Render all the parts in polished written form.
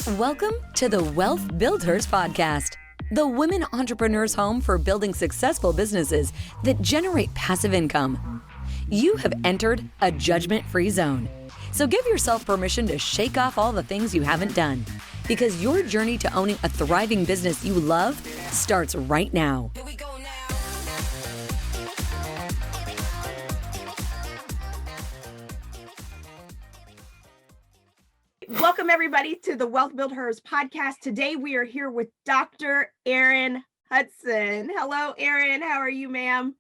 Welcome to the Wealth BuildHERS podcast, the women entrepreneurs' home for building successful businesses that generate passive income. You have entered a judgment-free zone, so give yourself permission to shake off all the things you haven't done, because your journey to owning a thriving business you love starts right now. Welcome, everybody, to the Wealth BuildHERS podcast. Today, we are here with Dr. Erin Hudson. Hello, Erin. How are you, ma'am?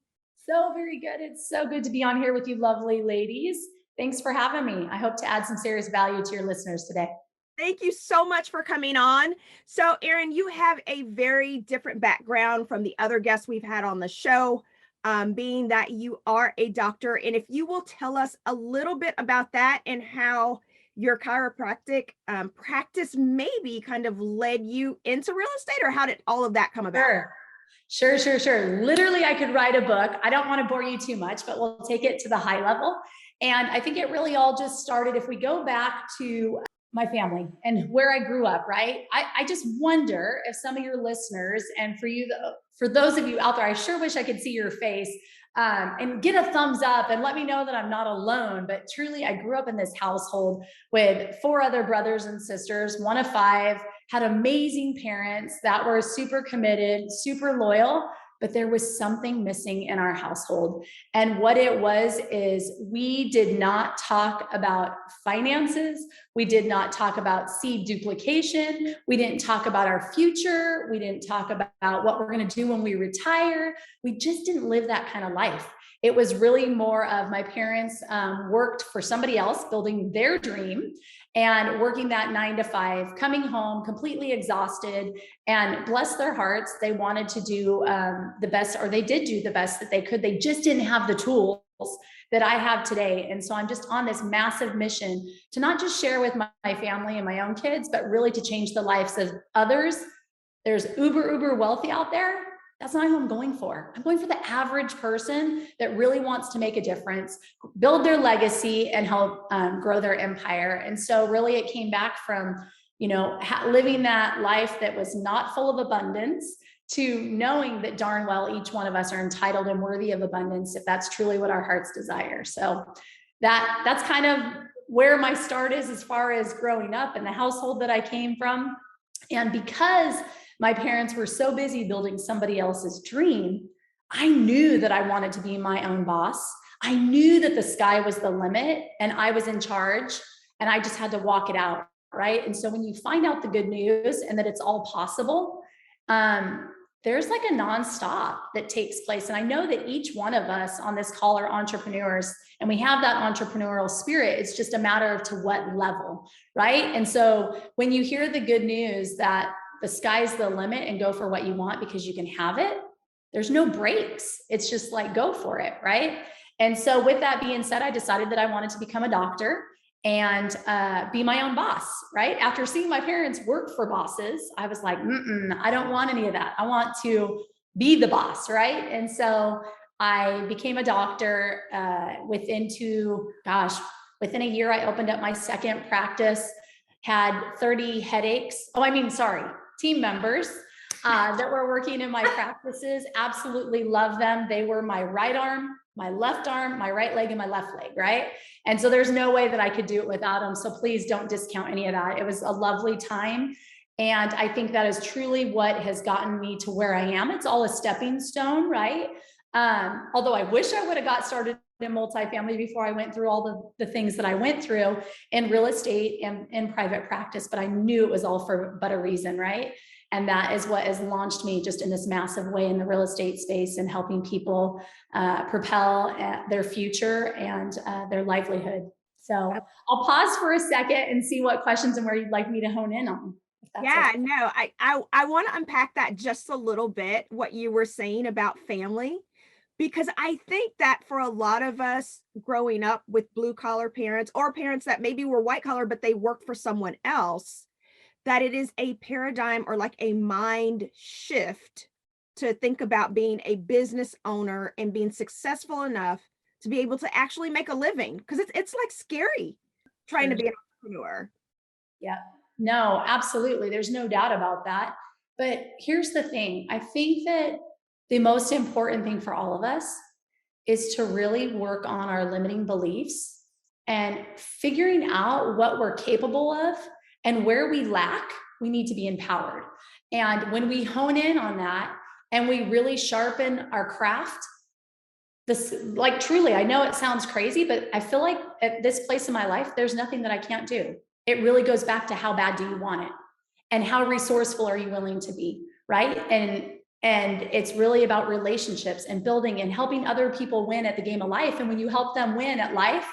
So very good. It's so good to be on here with you lovely ladies. Thanks for having me. I hope to add some serious value to your listeners today. Thank you so much for coming on. So, Erin, you have a very different background from the other guests we've had on the show, being that you are a doctor. And if you will tell us a little bit about that and how your chiropractic practice maybe kind of led you into real estate, or how did all of that come about? Sure. Literally, I could write a book. I don't want to bore you too much, but we'll take it to the high level. And I think it really all just started, if we go back to my family and where I grew up, right? I just wonder if some of your listeners, and for those of you out there, I sure wish I could see your face, and get a thumbs up and let me know that I'm not alone. But truly, I grew up in this household with 4 other brothers and sisters, one of 5, had amazing parents that were super committed, super loyal, but there was something missing in our household. And what it was is we did not talk about finances. We did not talk about seed duplication. We didn't talk about our future. We didn't talk about what we're going to do when we retire. We just didn't live that kind of life. It was really more of my parents worked for somebody else, building their dream and working that 9 to 5, coming home completely exhausted. And bless their hearts, they wanted to do the best, or they did do the best that they could. They just didn't have the tools that I have today. And so I'm just on this massive mission to not just share with my family and my own kids, but really to change the lives of others. There's uber wealthy out there. That's not who I'm going for. I'm going for the average person that really wants to make a difference, build their legacy, and help grow their empire. And so really it came back from, living that life that was not full of abundance to knowing that darn well each one of us are entitled and worthy of abundance if that's truly what our hearts desire. So that's kind of where my start is as far as growing up in the household that I came from. And because my parents were so busy building somebody else's dream, I knew that I wanted to be my own boss. I knew that the sky was the limit and I was in charge, and I just had to walk it out, right? And so when you find out the good news and that it's all possible, there's like a nonstop that takes place. And I know that each one of us on this call are entrepreneurs, and we have that entrepreneurial spirit. It's just a matter of to what level, right? And so when you hear the good news that the sky's the limit and go for what you want because you can have it, there's no breaks. It's just like, go for it, right? And so with that being said, I decided that I wanted to become a doctor and be my own boss, right? After seeing my parents work for bosses, I was like, I don't want any of that. I want to be the boss, right? And so I became a doctor. Within a year, I opened up my second practice, had 30 team members that were working in my practices. Absolutely love them. They were my right arm, my left arm, my right leg, and my left leg, right? And so there's no way that I could do it without them. So please don't discount any of that. It was a lovely time. And I think that is truly what has gotten me to where I am. It's all a stepping stone, right? Although I wish I would have got started in multifamily before I went through all the things that I went through in real estate and in private practice, but I knew it was all for but a reason, right? And that is what has launched me just in this massive way in the real estate space and helping people propel their future and their livelihood. So I'll pause for a second and see what questions and where you'd like me to hone in on. Yeah, no, I want to unpack that just a little bit, what you were saying about family. Because I think that for a lot of us growing up with blue collar parents, or parents that maybe were white collar, but they worked for someone else, that it is a paradigm or like a mind shift to think about being a business owner and being successful enough to be able to actually make a living. Because it's like scary trying to be an entrepreneur. Yeah. No, absolutely. There's no doubt about that. But here's the thing. I think that the most important thing for all of us is to really work on our limiting beliefs and figuring out what we're capable of, and where we lack, we need to be empowered. And when we hone in on that and we really sharpen our craft, this, like, truly, I know it sounds crazy, but I feel like at this place in my life, there's nothing that I can't do. It really goes back to how bad do you want it, and how resourceful are you willing to be, right? And it's really about relationships and building and helping other people win at the game of life. And when you help them win at life,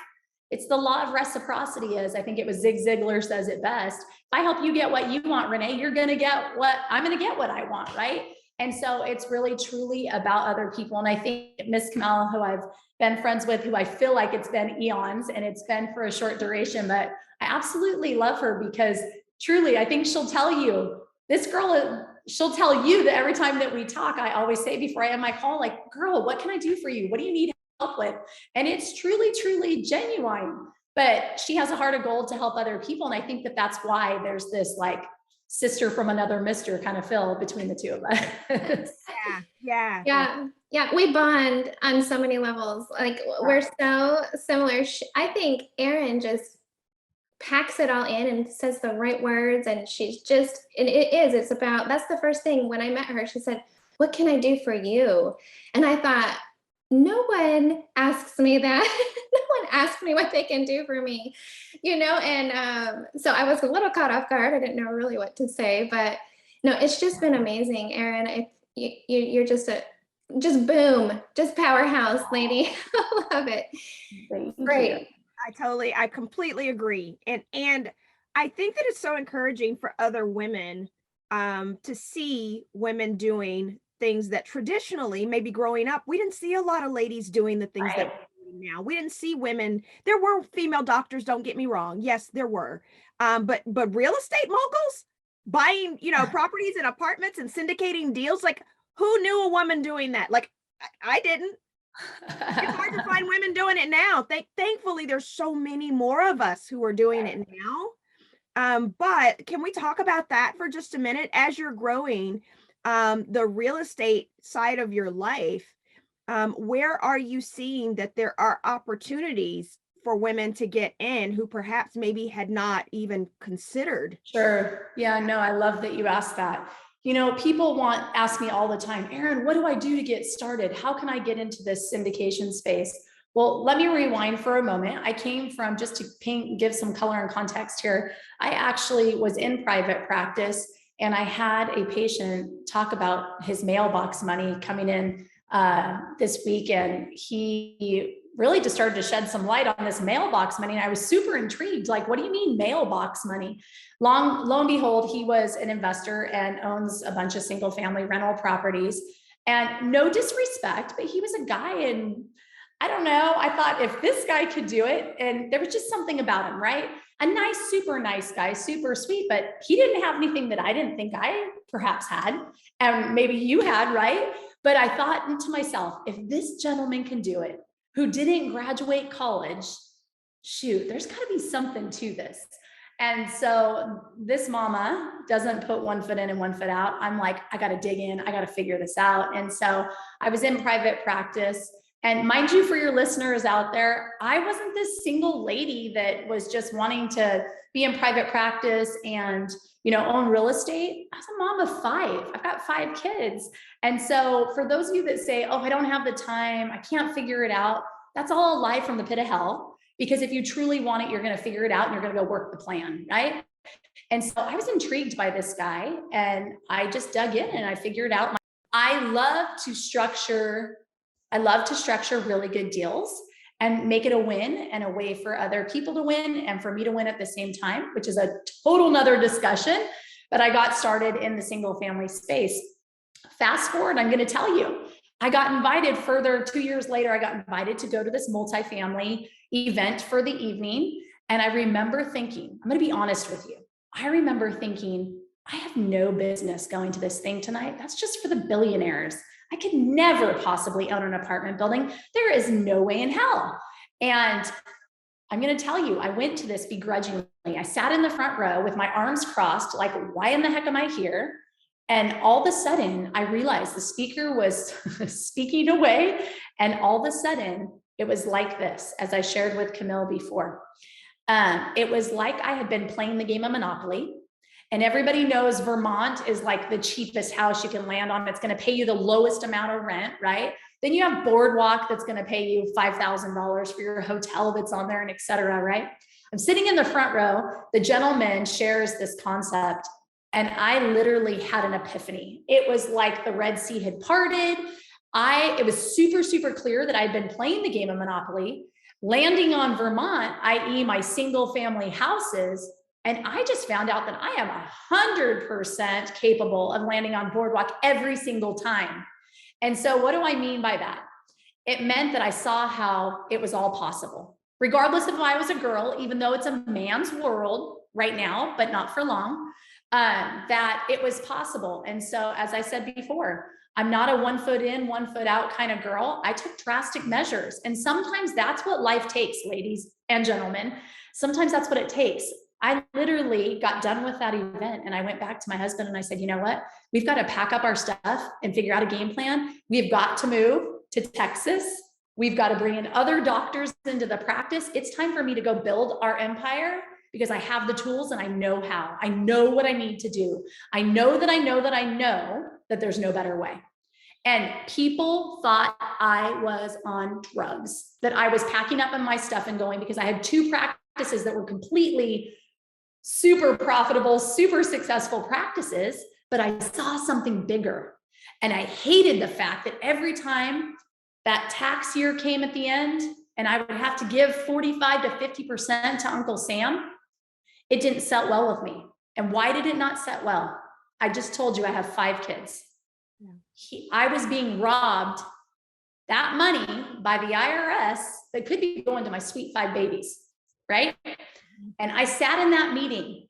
it's the law of reciprocity. As I think it was Zig Ziglar says it best. If I help you get what you want, Renee, you're going to get what I'm going to get what I want, right? And so it's really truly about other people. And I think Miss Camille, who I've been friends with, who I feel like it's been eons and it's been for a short duration, but I absolutely love her, because truly, I think she'll tell you, this girl, she'll tell you that every time that we talk, I always say before I end my call, like, girl, what can I do for you? What do you need help with? And it's truly, truly genuine, but she has a heart of gold to help other people. And I think that that's why there's this like sister from another mister kind of feel between the two of us. Yeah. We bond on so many levels. Like, we're so similar. I think Erin just packs it all in and says the right words. And she's just, and it's about, that's the first thing when I met her, she said, what can I do for you? And I thought, no one asks me that. No one asks me what they can do for me, and so I was a little caught off guard. I didn't know really what to say, but no, it's just been amazing, Erin. You're just boom, just powerhouse, lady. I love it. Great. I completely agree. And I think that it's so encouraging for other women to see women doing things that traditionally, maybe growing up, we didn't see a lot of ladies doing the things that we're doing now. We didn't see women. There were female doctors, don't get me wrong. Yes, there were. But real estate moguls buying, properties and apartments and syndicating deals, like, who knew a woman doing that? Like, I didn't. It's hard to find women doing it now. Thankfully, there's so many more of us who are doing it now. But can we talk about that for just a minute? As you're growing the real estate side of your life, where are you seeing that there are opportunities for women to get in who perhaps maybe had not even considered? Sure. Yeah, no, I love that you asked that. People ask me all the time, Erin, what do I do to get started? How can I get into this syndication space? Well, let me rewind for a moment. I came from, just to give some color and context here, I actually was in private practice, and I had a patient talk about his mailbox money coming in this week, and he really just started to shed some light on this mailbox money. And I was super intrigued. Like, what do you mean mailbox money? Lo and behold, he was an investor and owns a bunch of single family rental properties. And no disrespect, but he was a guy, and I don't know, I thought, if this guy could do it, and there was just something about him, right? A nice, super nice guy, super sweet, but he didn't have anything that I didn't think I perhaps had, and maybe you had, right? But I thought to myself, if this gentleman can do it, who didn't graduate college, shoot, there's got to be something to this. And so this mama doesn't put one foot in and one foot out. I'm like, I got to dig in. I got to figure this out. And so I was in private practice. And mind you, for your listeners out there, I wasn't this single lady that was just wanting to be in private practice and, own real estate. I was a mom of 5. I've got 5 kids. And so for those of you that say, oh, I don't have the time, I can't figure it out, that's all a lie from the pit of hell. Because if you truly want it, you're going to figure it out and you're going to go work the plan, right? And so I was intrigued by this guy, and I just dug in and I figured out. I love to structure really good deals and make it a win and a way for other people to win and for me to win at the same time, which is a total nother discussion. But I got started in the single family space. Fast forward, I'm going to tell you, I got invited further 2 years later. I got invited to go to this multifamily event for the evening. And I remember thinking, I'm going to be honest with you. I remember thinking, I have no business going to this thing tonight. That's just for the billionaires. I could never possibly own an apartment building. There is no way in hell. And I'm going to tell you, I went to this begrudgingly. I sat in the front row with my arms crossed, like, why in the heck am I here? And all of a sudden, I realized the speaker was speaking away. And all of a sudden, it was like this, as I shared with Camille before. It was like I had been playing the game of Monopoly. And everybody knows Vermont is like the cheapest house you can land on. It's going to pay you the lowest amount of rent, right? Then you have Boardwalk that's going to pay you $5,000 for your hotel that's on there, and et cetera, right? I'm sitting in the front row. The gentleman shares this concept, and I literally had an epiphany. It was like the Red Sea had parted. It was super, super clear that I'd been playing the game of Monopoly, landing on Vermont, i.e. my single family houses. And I just found out that I am 100% capable of landing on Boardwalk every single time. And so what do I mean by that? It meant that I saw how it was all possible, regardless of if I was a girl, even though it's a man's world right now, but not for long, that it was possible. And so, as I said before, I'm not a 1 foot in, 1 foot out kind of girl. I took drastic measures. And sometimes that's what life takes, ladies and gentlemen. Sometimes that's what it takes. I literally got done with that event and I went back to my husband and I said, you know what? We've got to pack up our stuff and figure out a game plan. We've got to move to Texas. We've got to bring in other doctors into the practice. It's time for me to go build our empire because I have the tools and I know how. I know what I need to do. I know that there's no better way. And people thought I was on drugs, that I was packing up my stuff and going, because I had 2 practices that were completely super profitable, super successful practices, but I saw something bigger. And I hated the fact that every time that tax year came at the end and I would have to give 45 to 50% to Uncle Sam, it didn't set well with me. And why did it not set well? I just told you I have 5 kids. I was being robbed that money by the IRS that could be going to my sweet 5 babies, right? And I sat in that meeting,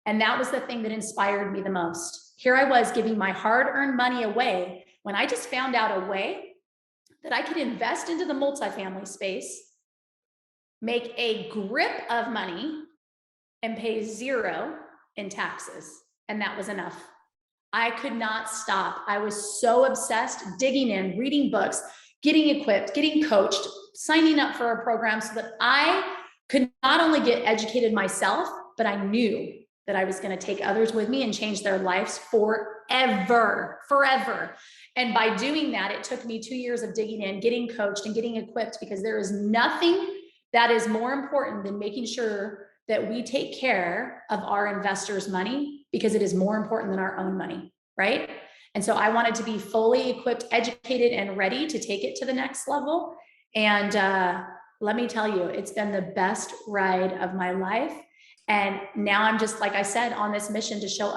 and that was the thing that inspired me the most. Here I was giving my hard-earned money away when I just found out a way that I could invest into the multifamily space, make a grip of money, and pay 0 in taxes. And that was enough. I could not stop. I was so obsessed, digging in, reading books, getting equipped, getting coached, signing up for a program so that I could not only get educated myself, but I knew that I was going to take others with me and change their lives forever. And by doing that, it took me 2 years of digging in, getting coached and getting equipped, because there is nothing that is more important than making sure that we take care of our investors' money, because it is more important than our own money, right? And so I wanted to be fully equipped, educated, and ready to take it to the next level. And let me tell you, it's been the best ride of my life. And now I'm just, like I said, on this mission to show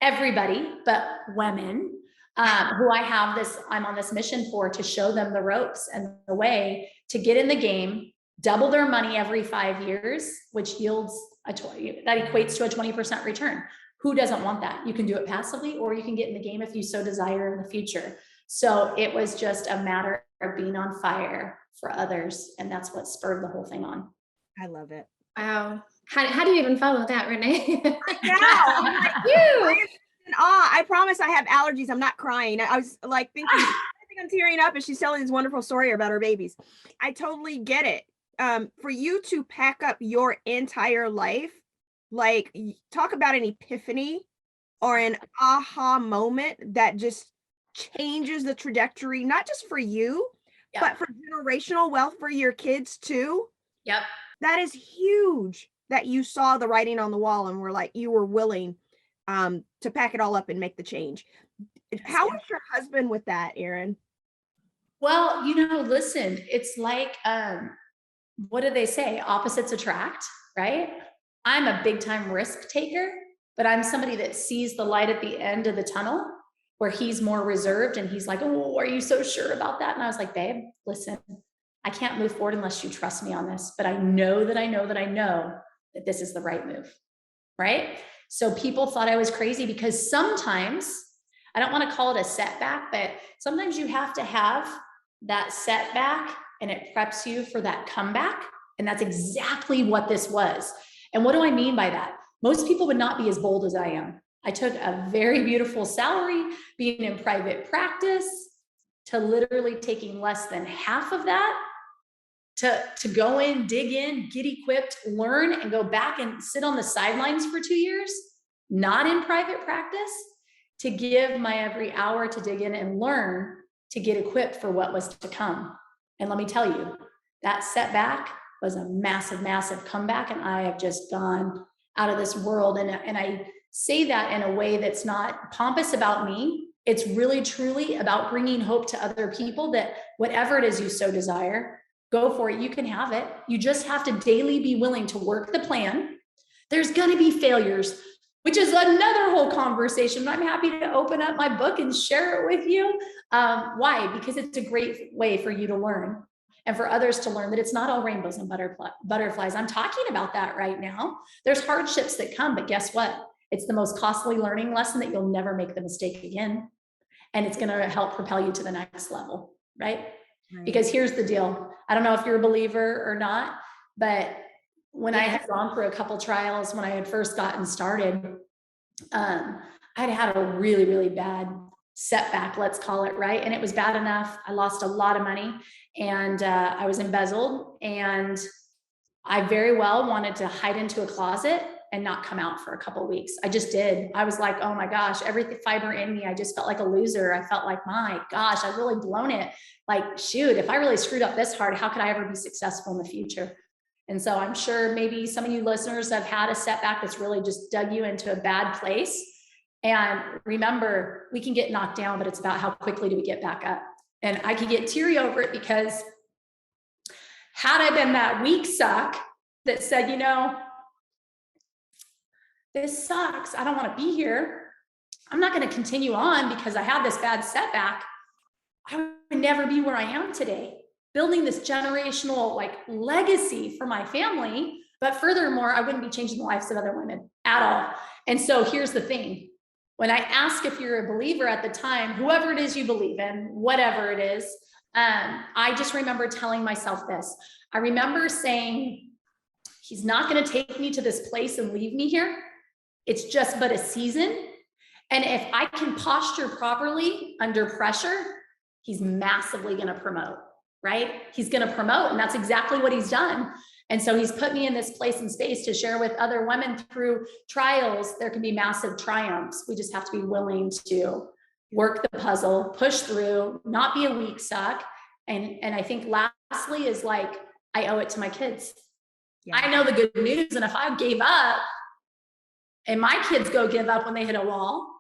everybody, but women, who I'm on this mission for, to show them the ropes and the way to get in the game, double their money every 5 years, which yields that equates to a 20% return. Who doesn't want that? You can do it passively, or you can get in the game if you so desire in the future. So it was just a matter of being on fire for others. And that's what spurred the whole thing on. I love it. Wow. How do you even follow that, Renee? I promise I have allergies. I'm not crying. I was like thinking, I think I'm tearing up as she's telling this wonderful story about her babies. I totally get it. For you to pack up your entire life, like, talk about an epiphany or an aha moment that just changes the trajectory, not just for you, but for generational wealth for your kids too. Yep. That is huge, that you saw the writing on the wall and you were willing to pack it all up and make the change. How was your husband with that, Erin? Well, listen, it's like, what do they say? Opposites attract, right? I'm a big time risk taker, but I'm somebody that sees the light at the end of the tunnel, where he's more reserved and he's like, oh, are you so sure about that? And I was like, babe, listen, I can't move forward unless you trust me on this, but I know that this is the right move, right? So people thought I was crazy, because sometimes, I don't want to call it a setback, but sometimes you have to have that setback and it preps you for that comeback. And that's exactly what this was. And what do I mean by that? Most people would not be as bold as I am. I took a very beautiful salary, being in private practice, to literally taking less than half of that to go in, dig in, get equipped, learn, and go back and sit on the sidelines for 2 years, not in private practice, to give my every hour to dig in and learn, to get equipped for what was to come. And let me tell you, that setback was a massive, massive comeback. And I have just gone out of this world. And I say that in a way that's not pompous about me. It's really, truly about bringing hope to other people that whatever it is you so desire, go for it. You can have it. You just have to daily be willing to work the plan. There's going to be failures, which is another whole conversation. I'm happy to open up my book and share it with you. Why? Because it's a great way for you to learn and for others to learn that it's not all rainbows and butterflies. I'm talking about that right now. There's hardships that come, but guess what? It's the most costly learning lesson that you'll never make the mistake again. And it's going to help propel you to the next level, right? Because here's the deal. I don't know if you're a believer or not, but when I had gone through a couple trials, when I had first gotten started, I'd had a really, really bad setback, let's call it, right? And it was bad enough. I lost a lot of money and I was embezzled, and I very well wanted to hide into a closet and not come out for a couple of weeks. I just did. I was like, oh my gosh, every fiber in me, I just felt like a loser. I felt like, my gosh, I've really blown it. Like, shoot, if I really screwed up this hard, how could I ever be successful in the future? And so I'm sure maybe some of you listeners have had a setback that's really just dug you into a bad place. And remember, we can get knocked down, but it's about how quickly do we get back up. And I could get teary over it, because had I been that weak suck that said, you know, this sucks, I don't want to be here, I'm not going to continue on because I had this bad setback, I would never be where I am today, building this generational legacy for my family. But furthermore, I wouldn't be changing the lives of other women at all. And so here's the thing. When I ask if you're a believer at the time, whoever it is you believe in, whatever it is, I just remember telling myself this. I remember saying, he's not going to take me to this place and leave me here. It's just but a season. And if I can posture properly under pressure, he's massively going to promote, right? He's going to promote. And that's exactly what he's done. And so he's put me in this place and space to share with other women through trials. There can be massive triumphs. We just have to be willing to work the puzzle, push through, not be a weak suck. And I think lastly is I owe it to my kids. Yeah. I know the good news. And if I gave up and my kids go give up when they hit a wall,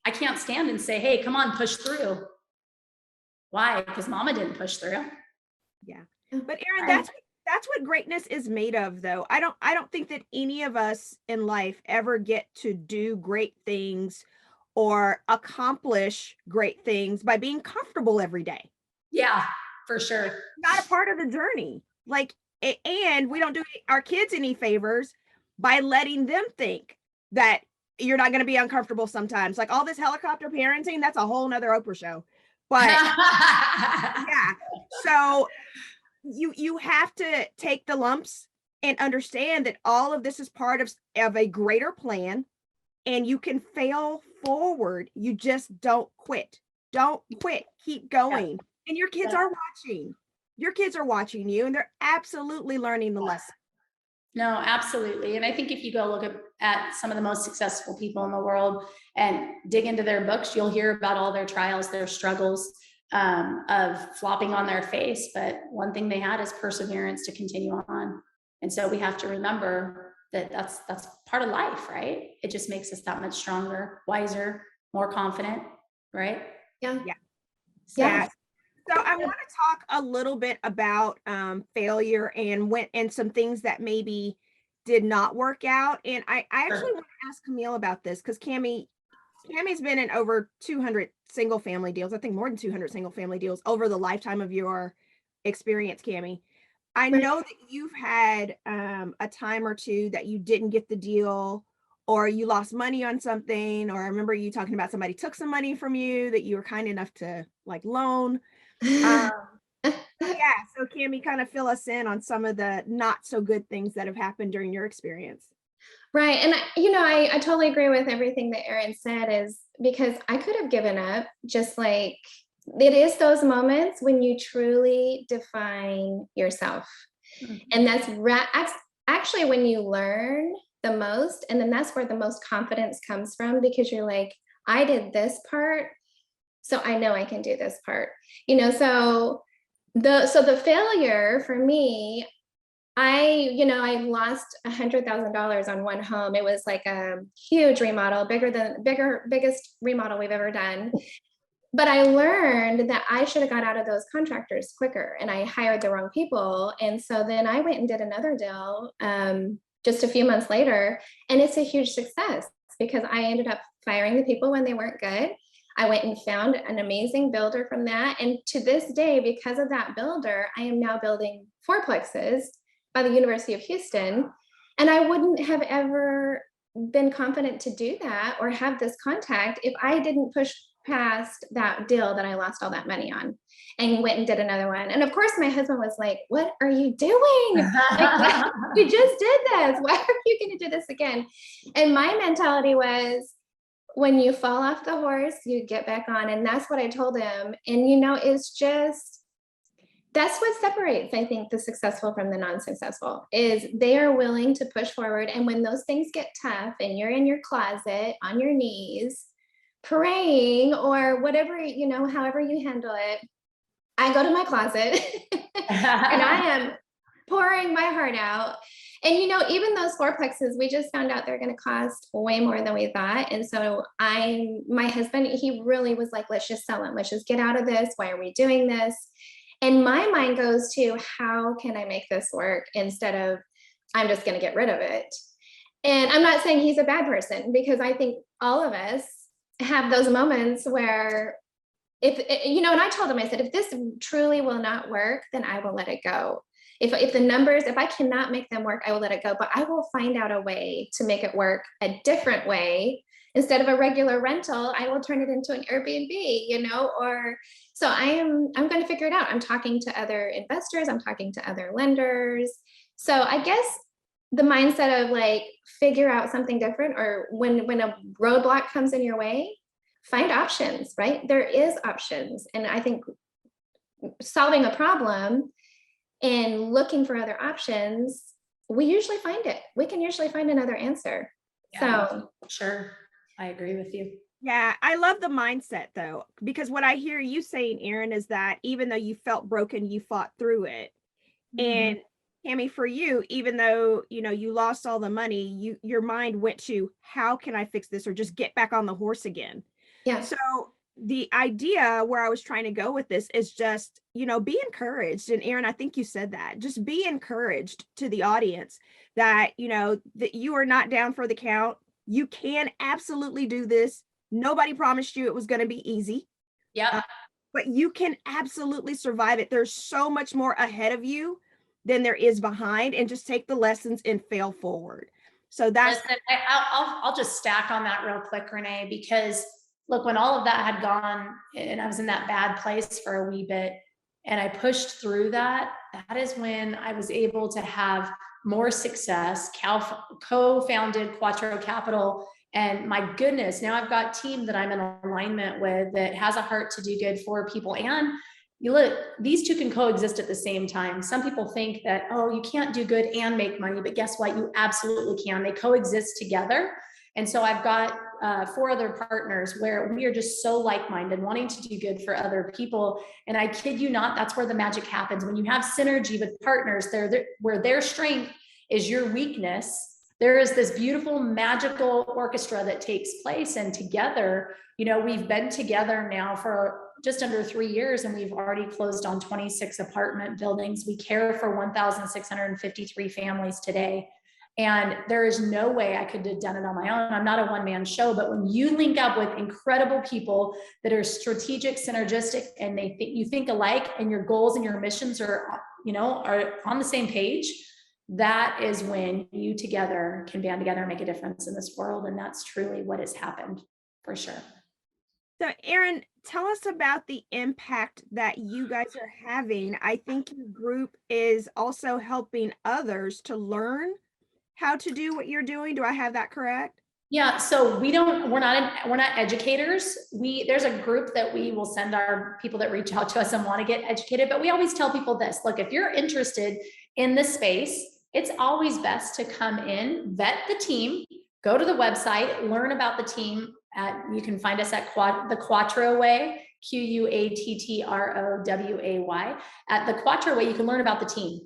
I can't stand and say, hey, come on, push through. Why? Because mama didn't push through. Yeah. But Erin, that's what greatness is made of, though. I don't think that any of us in life ever get to do great things or accomplish great things by being comfortable every day. Yeah, for sure. Not a part of the journey. And we don't do our kids any favors by letting them think that you're not going to be uncomfortable sometimes. All this helicopter parenting, that's a whole nother Oprah show. But yeah, so you have to take the lumps and understand that all of this is part of a greater plan, and you can fail forward. You just don't quit. Don't quit. Keep going. Yeah. And your kids are watching. Your kids are watching you, and they're absolutely learning the lesson. No, absolutely. And I think if you go look at some of the most successful people in the world and dig into their books, you'll hear about all their trials, their struggles of flopping on their face. But one thing they had is perseverance to continue on. And so we have to remember that that's part of life, right? It just makes us that much stronger, wiser, more confident, right? Yeah. Yeah. So I want to talk a little bit about failure and some things that maybe did not work out. And I actually want to ask Camille about this, because Cammie's been in over 200 single family deals. I think more than 200 single family deals over the lifetime of your experience, Cammie. I know that you've had a time or two that you didn't get the deal, or you lost money on something, or I remember you talking about somebody took some money from you that you were kind enough to loan. Yeah. So Cammy, kind of fill us in on some of the not so good things that have happened during your experience. Right. And I totally agree with everything that Erin said, is because I could have given up, just like it is those moments when you truly define yourself. And that's actually when you learn the most. And then that's where the most confidence comes from, because you're like, I did this part, so I know I can do this part. So the failure for me, I lost $100,000 on one home. It was like a huge remodel, biggest remodel we've ever done. But I learned that I should have got out of those contractors quicker, and I hired the wrong people. And so then I went and did another deal just a few months later, and it's a huge success because I ended up firing the people when they weren't good. I went and found an amazing builder from that. And to this day, because of that builder, I am now building fourplexes by the University of Houston. And I wouldn't have ever been confident to do that or have this contact if I didn't push past that deal that I lost all that money on and went and did another one. And of course, my husband was like, "What are you doing? Like, you just did this. Why are you going to do this again?" And my mentality was, when you fall off the horse, you get back on. And that's what I told him. And, it's just, that's what separates, I think, the successful from the non-successful, is they are willing to push forward. And when those things get tough and you're in your closet on your knees, praying or whatever, however you handle it, I go to my closet and I am pouring my heart out. And, even those fourplexes, we just found out they're going to cost way more than we thought. And so my husband, he really was like, let's just sell them. Let's just get out of this. Why are we doing this? And my mind goes to, how can I make this work, instead of, I'm just going to get rid of it. And I'm not saying he's a bad person, because I think all of us have those moments where and I told him, I said, if this truly will not work, then I will let it go. If the numbers, if I cannot make them work, I will let it go, but I will find out a way to make it work a different way. Instead of a regular rental, I will turn it into an Airbnb, so I'm going to figure it out. I'm talking to other investors. I'm talking to other lenders. So I guess the mindset of like, figure out something different, or when a roadblock comes in your way, find options, right? There is options. And I think solving a problem and looking for other options, we usually find it. We can usually find another answer. Yeah, so sure. I agree with you. Yeah, I love the mindset though, because what I hear you saying, Erin, is that even though you felt broken, you fought through it. And Cammy, for you, even though, you lost all the money, your mind went to, how can I fix this, or just get back on the horse again? yeah. So the idea where I was trying to go with this is just, be encouraged. And Erin, I think you said that, just be encouraged to the audience that, that you are not down for the count. You can absolutely do this. Nobody promised you it was going to be easy. Yeah. But you can absolutely survive it. There's so much more ahead of you than there is behind, and just take the lessons and fail forward. So that's, listen, I'll just stack on that real quick, Renee, because look, when all of that had gone and I was in that bad place for a wee bit, and I pushed through that, that is when I was able to have more success, co-founded Quattro Capital. And my goodness, now I've got a team that I'm in alignment with that has a heart to do good for people. And you look, these two can coexist at the same time. Some people think that, oh, you can't do good and make money, but guess what? You absolutely can. They coexist together. And so I've got 4 other partners where we are just so like-minded, wanting to do good for other people. And I kid you not, that's where the magic happens. When you have synergy with partners, where their strength is your weakness, there is this beautiful magical orchestra that takes place. And together, we've been together now for just under 3 years, and we've already closed on 26 apartment buildings. We care for 1,653 families today. And there is no way I could have done it on my own. I'm not a one-man show, but when you link up with incredible people that are strategic, synergistic, and you think alike, and your goals and your missions are on the same page, that is when you together can band together and make a difference in this world. And that's truly what has happened, for sure. So, Erin, tell us about the impact that you guys are having. I think your group is also helping others to learn how to do what you're doing. Do I have that correct? Yeah, so we're not educators. There's a group that we will send our people that reach out to us and want to get educated, but we always tell people this, look, if you're interested in this space, it's always best to come in, vet the team, go to the website, learn about the team. You can find us at the Quattro Way, QUATTROWAY. At the Quattro Way, you can learn about the team.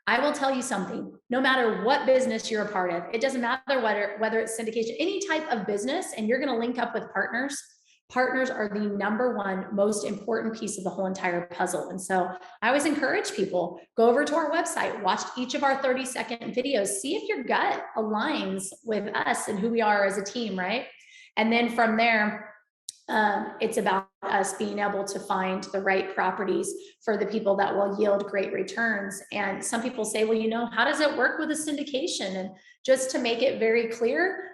I will tell you something, no matter what business you're a part of, it doesn't matter whether it's syndication, any type of business, and you're going to link up with partners. Partners are the number one most important piece of the whole entire puzzle. And so I always encourage people, go over to our website, watch each of our 30-second videos, see if your gut aligns with us and who we are as a team, right? And then from there, it's about us being able to find the right properties for the people that will yield great returns. And some people say, well, you know, how does it work with a syndication? And just to make it very clear,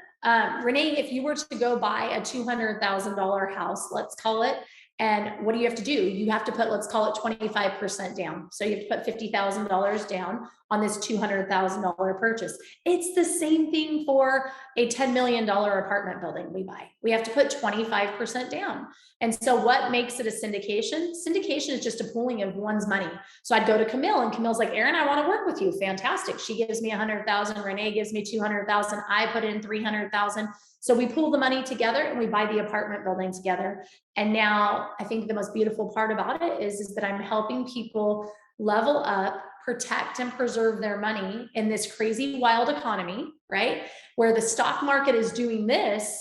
Renee, if you were to go buy a $200,000 house, let's call it, and what do you have to do? You have to put, let's call it 25% down. So you have to put $50,000 down on this $200,000 purchase. It's the same thing for a $10 million apartment building we buy. We have to put 25% down. And so what makes it a syndication? Syndication is just a pooling of one's money. So I'd go to Camille and Camille's like, Erin, I want to work with you. Fantastic. She gives me 100,000. Renee gives me 200,000. I put in 300,000. So we pool the money together and we buy the apartment building together. And now I think the most beautiful part about it is that I'm helping people level up, protect and preserve their money in this crazy wild economy, right? Where the stock market is doing this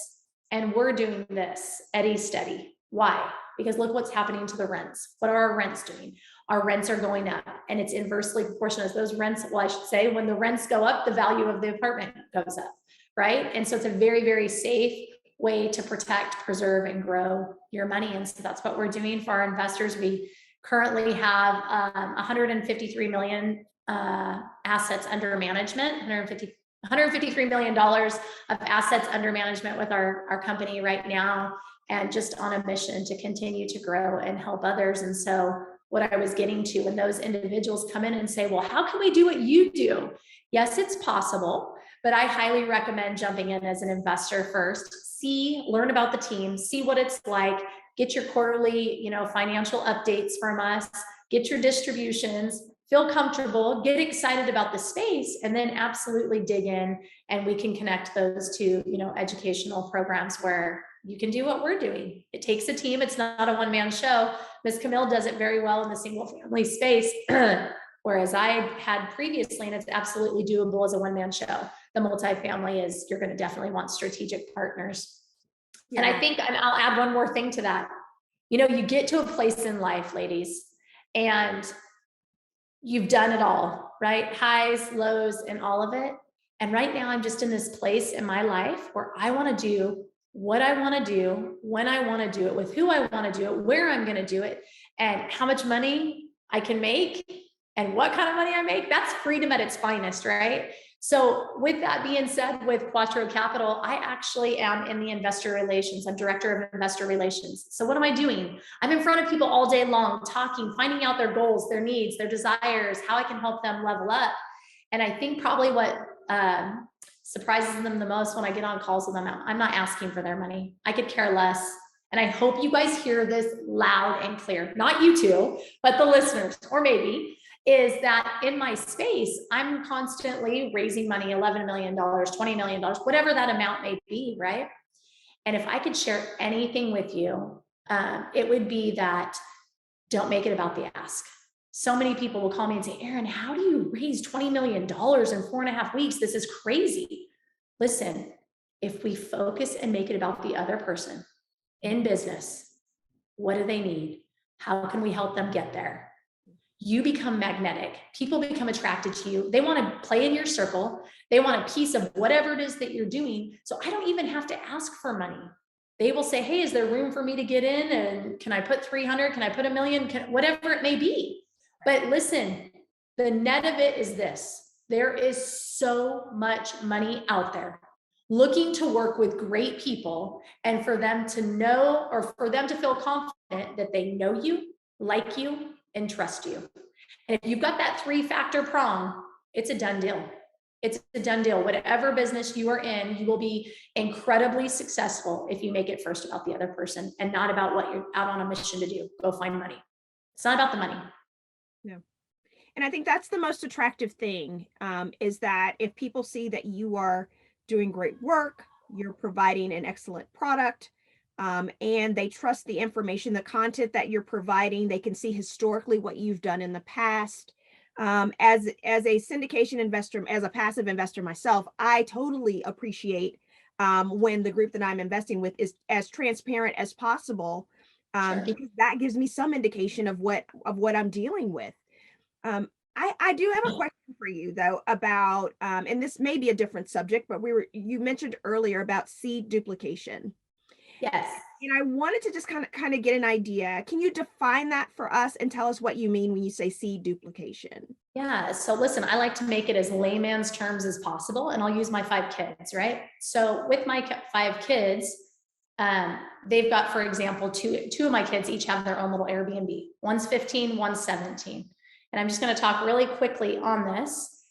and we're doing this steady. Why? Because look what's happening to the rents. What are our rents doing? Our rents are going up, and it's inversely proportional as those rents, well, I should say, when the rents go up, the value of the apartment goes up, right? And so it's a very, very safe way to protect, preserve, and grow your money. And so that's what we're doing for our investors. We currently have 153 million assets under management, $153 million of assets under management with our company right now, and just on a mission to continue to grow and help others. And so what I was getting to, when those individuals come in and say, well, how can we do what you do? Yes, it's possible, but I highly recommend jumping in as an investor first. Learn about the team, see what it's like, get your quarterly, financial updates from us, get your distributions, feel comfortable, get excited about the space, and then absolutely dig in, and we can connect those to, educational programs where you can do what we're doing. It takes a team. It's not a one-man show. Ms. Camille does it very well in the single family space, whereas I had previously, and it's absolutely doable as a one-man show. The multifamily is, you're going to definitely want strategic partners. Yeah. And I think I'll add one more thing to that. You get to a place in life, ladies, and you've done it all, right? Highs, lows, and all of it. And right now I'm just in this place in my life where I want to do what I want to do, when I want to do it, with who I want to do it, where I'm going to do it, and how much money I can make and what kind of money I make. That's freedom at its finest, right? So with that being said, with Quattro Capital, I actually am in the investor relations. I'm director of investor relations. So what am I doing? I'm in front of people all day long, talking, finding out their goals, their needs, their desires, how I can help them level up. And I think probably what surprises them the most when I get on calls with them, I'm not asking for their money. I could care less. And I hope you guys hear this loud and clear, not you two, but the listeners, or maybe, is that in my space, I'm constantly raising money, $11 million, $20 million, whatever that amount may be, right? And if I could share anything with you, it would be that don't make it about the ask. So many people will call me and say, Erin, how do you raise $20 million in 4.5 weeks? This is crazy. Listen, if we focus and make it about the other person in business, what do they need? How can we help them get there? You become magnetic. People become attracted to you. They want to play in your circle. They want a piece of whatever it is that you're doing. So I don't even have to ask for money. They will say, hey, is there room for me to get in? And can I put 300? Can I put $1 million? Whatever it may be. But listen, the net of it is this. There is so much money out there. looking to work with great people, and for them to know, or for them to feel confident that they know you, like you, and trust you. And if you've got that 3-factor prong, it's a done deal. It's a done deal. Whatever business you are in, you will be incredibly successful if you make it first about the other person and not about what you're out on a mission to do. Go find money. It's not about the money. No. And I think that's the most attractive thing, is that if people see that you are doing great work, you're providing an excellent product, and they trust the information, the content that you're providing, they can see historically what you've done in the past. As a syndication investor, as a passive investor myself, I totally appreciate when the group that I'm investing with is as transparent as possible, Sure. because that gives me some indication of what I'm dealing with. I do have a question for you though about, and this may be a different subject, but you mentioned earlier about seed duplication. Yes. And I wanted to just kind of get an idea. Can you define that for us and tell us what you mean when you say seed duplication? Yeah. So listen, I like to make it as layman's terms as possible, and I'll use my 5 kids, right? So with my 5 kids, they've got, for example, two of my kids each have their own little Airbnb. One's 15, one's 17. And I'm just going to talk really quickly on this.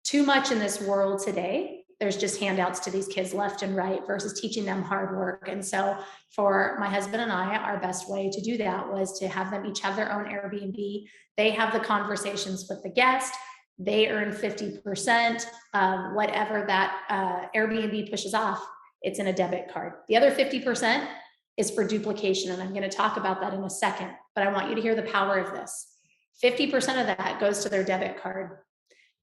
Too much in this world today, there's just handouts to these kids left and right versus teaching them hard work. And so for my husband and I, our best way to do that was to have them each have their own Airbnb. They have the conversations with the guest. They earn 50% of whatever that Airbnb pushes off. It's in a debit card. The other 50% is for duplication. And I'm going to talk about that in a second, but I want you to hear the power of this. 50% of that goes to their debit card.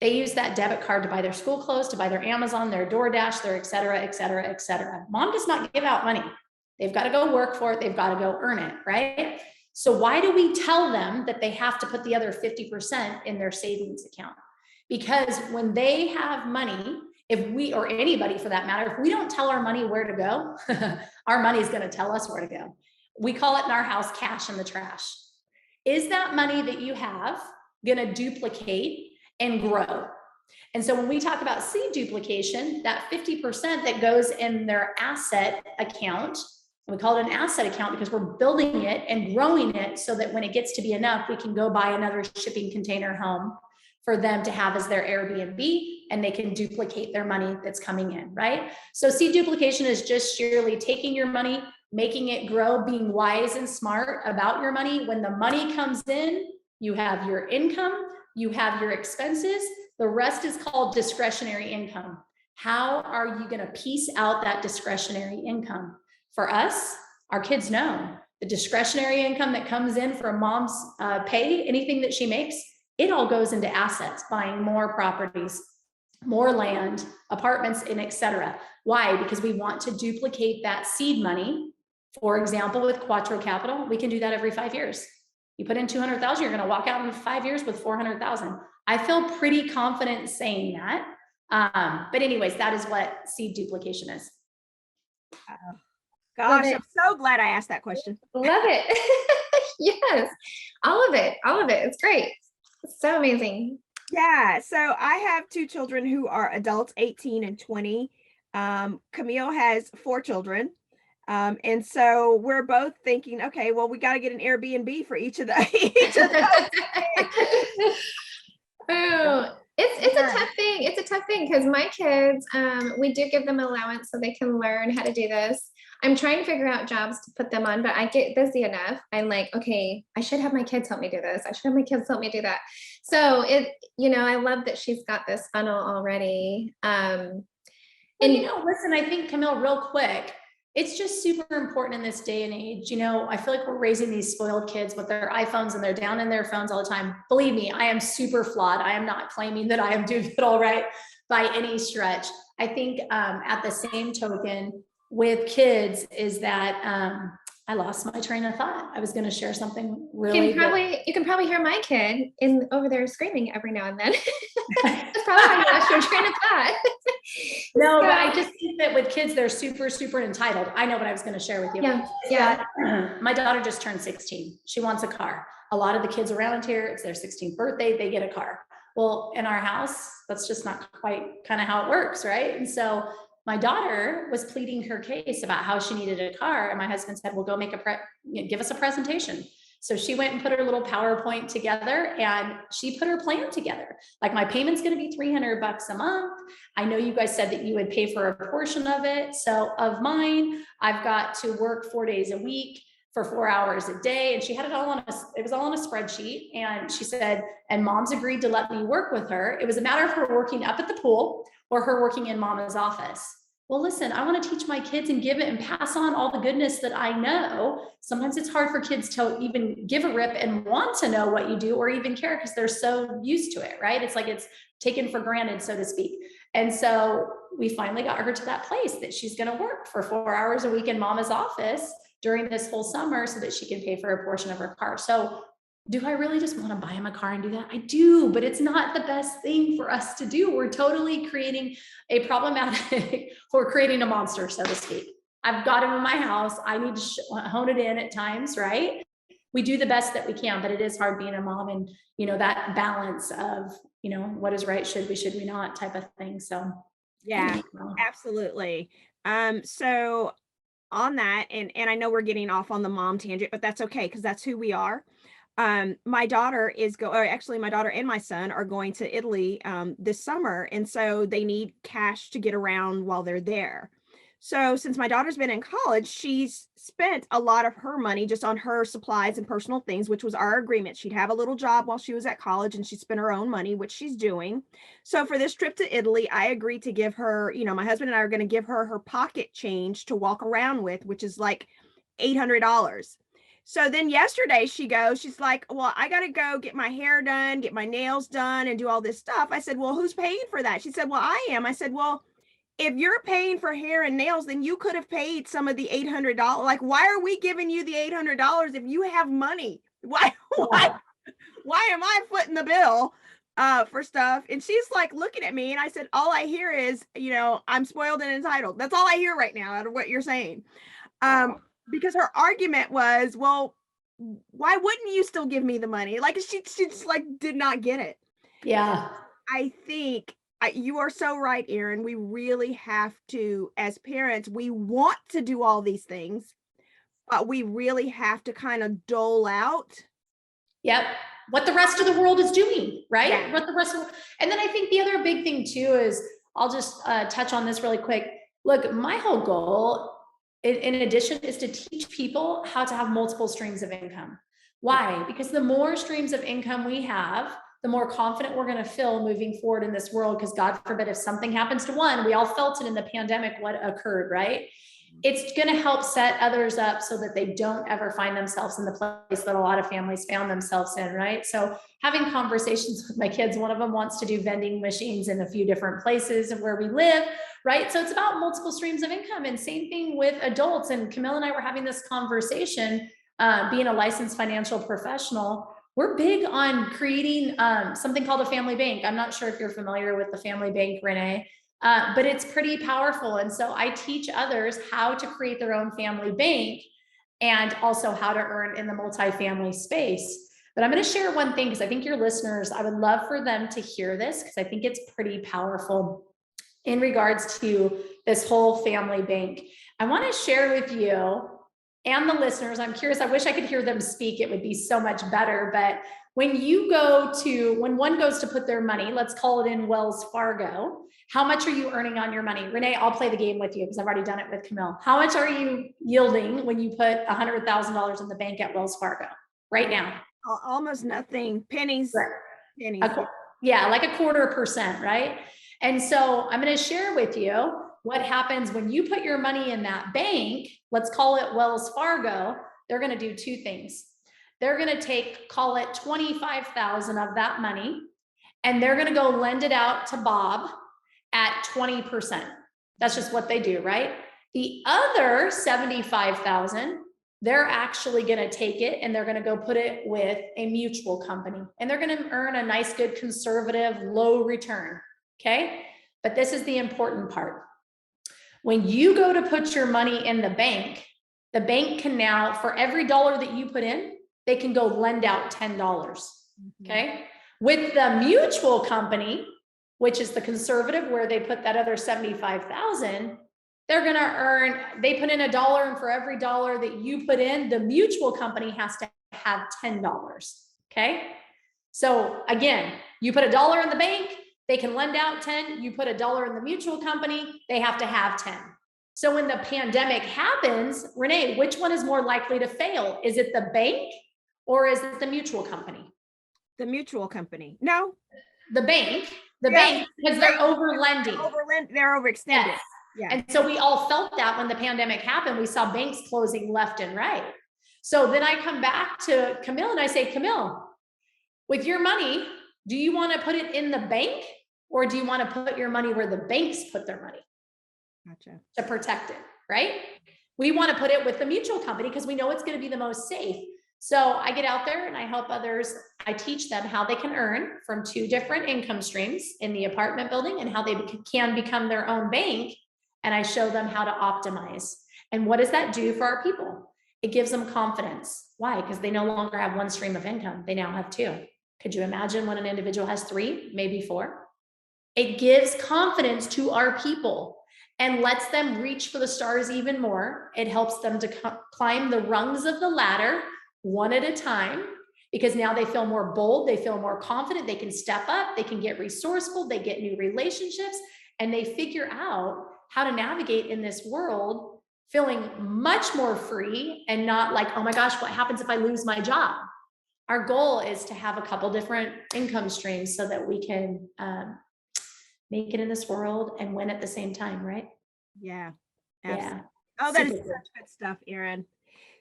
They use that debit card to buy their school clothes, to buy their Amazon, their DoorDash, their et cetera, et cetera, et cetera. Mom does not give out money. They've got to go work for it. They've got to go earn it, right? So why do we tell them that they have to put the other 50% in their savings account? Because when they have money, if we, or anybody for that matter, if we don't tell our money where to go, our money is going to tell us where to go. We call it in our house cash in the trash. Is that money that you have going to duplicate and grow? And so when we talk about seed duplication, that 50% that goes in their asset account, we call it an asset account because we're building it and growing it so that when it gets to be enough, we can go buy another shipping container home for them to have as their Airbnb, and they can duplicate their money that's coming in, right? So seed duplication is just sheerly taking your money, making it grow, being wise and smart about your money. When the money comes in, you have your income, you have your expenses. The rest is called discretionary income. How are you going to piece out that discretionary income? For us, our kids know the discretionary income that comes in from mom's pay, anything that she makes, it all goes into assets, buying more properties, more land, apartments, and et cetera. Why? Because we want to duplicate that seed money. For example, with Quattro Capital, we can do that every 5 years. You put in 200,000, you're going to walk out in 5 years with 400,000. I feel pretty confident saying that. But anyways, that is what seed duplication is. Gosh, I'm so glad I asked that question. Love it. Yes, all of it. It's great. It's so amazing. Yeah, so I have 2 children who are adults, 18 and 20. Camille has 4 children. And so we're both thinking, okay, well, we got to get an Airbnb for each of those. Oh, it's a tough thing. It's a tough thing because my kids, we do give them allowance so they can learn how to do this. I'm trying to figure out jobs to put them on, but I get busy enough. I'm like, okay, I should have my kids help me do this. I should have my kids help me do that. So I love that she's got this funnel already. And listen, I think, Camille, real quick, it's just super important in this day and age. I feel like we're raising these spoiled kids with their iPhones and they're down in their phones all the time. Believe me, I am super flawed. I am not claiming that I am doing it all right by any stretch. I think at the same token with kids is that I lost my train of thought. I was going to share something really You can probably hear my kid over there screaming every now and then. That's probably how you lost your train of thought. No, but I just think that with kids, they're super, super entitled. I know what I was going to share with you. Yeah. My daughter just turned 16. She wants a car. A lot of the kids around here, it's their 16th birthday, they get a car. Well, in our house, that's just not quite kind of how it works, right? And so my daughter was pleading her case about how she needed a car. And my husband said, well, go give us a presentation. So she went and put her little PowerPoint together and she put her plan together. Like, my payment's going to be $300 a month. I know you guys said that you would pay for a portion of it. So of mine, I've got to work 4 days a week for 4 hours a day. And she had it all it was all on a spreadsheet. And she said, and mom's agreed to let me work with her. It was a matter of her working up at the pool or her working in mama's office. Well, listen, I want to teach my kids and give it and pass on all the goodness that I know. Sometimes it's hard for kids to even give a rip and want to know what you do or even care because they're so used to it, right? It's like it's taken for granted, so to speak. And so we finally got her to that place that she's going to work for 4 hours a week in mama's office during this whole summer so that she can pay for a portion of her car. So do I really just want to buy him a car and do that? I do, but it's not the best thing for us to do. We're totally creating a problematic, we're creating a monster, so to speak. I've got him in my house. I need to hone it in at times, right? We do the best that we can, but it is hard being a mom and, that balance of, what is right, should we not type of thing. So yeah, absolutely. So on that, and I know we're getting off on the mom tangent, but that's okay because that's who we are. My daughter my daughter and my son are going to Italy this summer, and so they need cash to get around while they're there. So since my daughter's been in college, she's spent a lot of her money just on her supplies and personal things, which was our agreement. She'd have a little job while she was at college and she spent her own money, which she's doing. So for this trip to Italy, I agreed to give her, my husband and I are going to give her her pocket change to walk around with, which is like $800. So then yesterday she's like, well, I got to go get my hair done, get my nails done and do all this stuff. I said, well, who's paying for that? She said, well, I am. I said, well, if you're paying for hair and nails, then you could have paid some of the $800. Like, why are we giving you the $800 if you have money? Why am I footing the bill for stuff? And she's like looking at me, and I said, all I hear is, I'm spoiled and entitled. That's all I hear right now out of what you're saying. Because her argument was, well, why wouldn't you still give me the money? Like, she just like did not get it. Yeah. I think you are so right, Erin. We really have to, as parents, we want to do all these things, but we really have to kind of dole out. Yep. What the rest of the world is doing, right? Yeah. And then I think the other big thing too is, I'll just touch on this really quick. Look, my whole goal, in addition, is to teach people how to have multiple streams of income. Why? Because the more streams of income we have, the more confident we're going to feel moving forward in this world. Because God forbid, if something happens to one, we all felt it in the pandemic, what occurred, right? It's going to help set others up so that they don't ever find themselves in the place that a lot of families found themselves in, right? So having conversations with my kids, one of them wants to do vending machines in a few different places where we live, right? So it's about multiple streams of income. And same thing with adults. And Camille and I were having this conversation, being a licensed financial professional. We're big on creating something called a family bank. I'm not sure if you're familiar with the family bank, Renee, but it's pretty powerful. And so I teach others how to create their own family bank and also how to earn in the multifamily space. But I'm going to share one thing because I think your listeners, I would love for them to hear this because I think it's pretty powerful in regards to this whole family bank. I want to share with you and the listeners, I'm curious, I wish I could hear them speak. It would be so much better. But when one goes to put their money, let's call it in Wells Fargo, how much are you earning on your money? Renee, I'll play the game with you because I've already done it with Camille. How much are you yielding when you put $100,000 in the bank at Wells Fargo right now? Almost nothing. Pennies. Right. Pennies. Yeah, like 0.25%, right? And so I'm going to share with you what happens when you put your money in that bank. Let's call it Wells Fargo. They're going to do two things. They're going to call it 25,000 of that money, and they're going to go lend it out to Bob at 20%. That's just what they do, right? The other 75,000, they're actually going to take it and they're going to go put it with a mutual company, and they're going to earn a nice, good, conservative, low return. Okay. But this is the important part. When you go to put your money in the bank can now, for every dollar that you put in, they can go lend out $10. Okay. With the mutual company, which is the conservative where they put that other 75,000, they're going to earn, they put in $1, and for every dollar that you put in, the mutual company has to have $10. Okay. So again, you put $1 in the bank, they can lend out 10. You put $1 in the mutual company, they have to have 10. So when the pandemic happens, Renee, which one is more likely to fail? Is it the bank or is it the mutual company? The mutual company. No. The bank, because they're over lending. They're overextended. Yes. Yeah. And so we all felt that when the pandemic happened, we saw banks closing left and right. So then I come back to Camille and I say, Camille, with your money, do you want to put it in the bank or do you want to put your money where the banks put their money? Gotcha. To protect it, right? We want to put it with the mutual company because we know it's going to be the most safe. So I get out there and I help others. I teach them how they can earn from 2 different income streams in the apartment building and how they can become their own bank. And I show them how to optimize. And what does that do for our people? It gives them confidence. Why? Because they no longer have 1 stream of income. They now have 2. Could you imagine when an individual has 3, maybe 4? It gives confidence to our people and lets them reach for the stars even more. It helps them to climb the rungs of the ladder one at a time, because now they feel more bold, they feel more confident, they can step up, they can get resourceful, they get new relationships, and they figure out how to navigate in this world feeling much more free and not like, oh my gosh, what happens if I lose my job? Our goal is to have a couple different income streams so that we can make it in this world and win at the same time, right? Yeah. Absolutely. Yeah. Oh, that is such good stuff, Erin.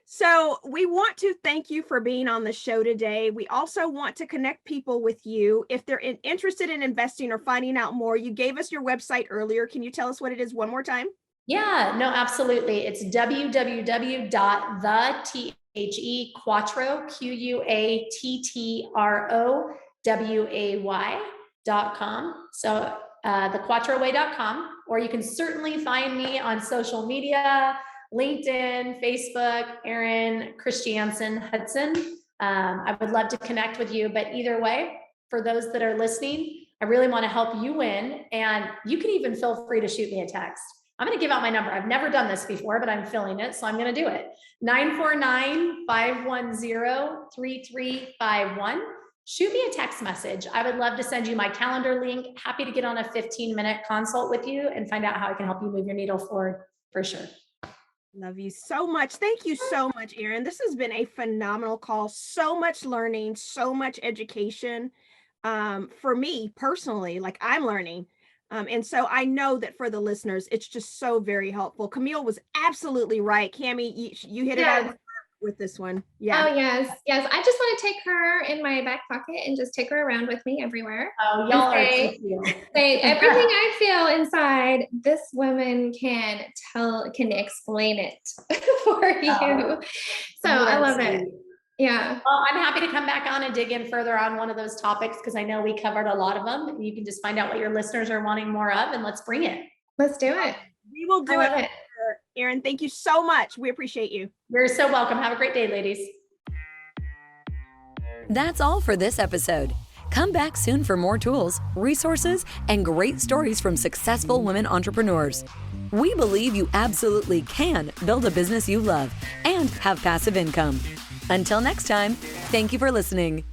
So we want to thank you for being on the show today. We also want to connect people with you. If they're interested in investing or finding out more, you gave us your website earlier. Can you tell us what it is one more time? Yeah, no, absolutely. It's www.thequattro, QUATTROWAY.com. So thequattroway.com, or you can certainly find me on social media, LinkedIn, Facebook, Erin Hudson. I would love to connect with you, but either way, for those that are listening, I really want to help you win. And you can even feel free to shoot me a text. I'm going to give out my number. I've never done this before, but I'm feeling it. So I'm going to do it. 949-510-3351. Shoot me a text message. I would love to send you my calendar link. Happy to get on a 15-minute consult with you and find out how I can help you move your needle forward for sure. Love you so much. Thank you so much, Erin. This has been a phenomenal call. So much learning, so much education. For me personally, like I'm learning. And so I know that for the listeners, it's just so very helpful. Camille was absolutely right. Camille, you hit it out of the park with this one. Yeah. Oh, yes. Yes. I just want to take her in my back pocket and just take her around with me everywhere. Oh, y'all are say everything I feel inside, this woman can explain it for you. So I love it. Yeah. Well, I'm happy to come back on and dig in further on one of those topics because I know we covered a lot of them. You can just find out what your listeners are wanting more of and let's bring it. Let's do it. We will do it. Erin, thank you so much. We appreciate you. You're so welcome. Have a great day, ladies. That's all for this episode. Come back soon for more tools, resources, and great stories from successful women entrepreneurs. We believe you absolutely can build a business you love and have passive income. Until next time, thank you for listening.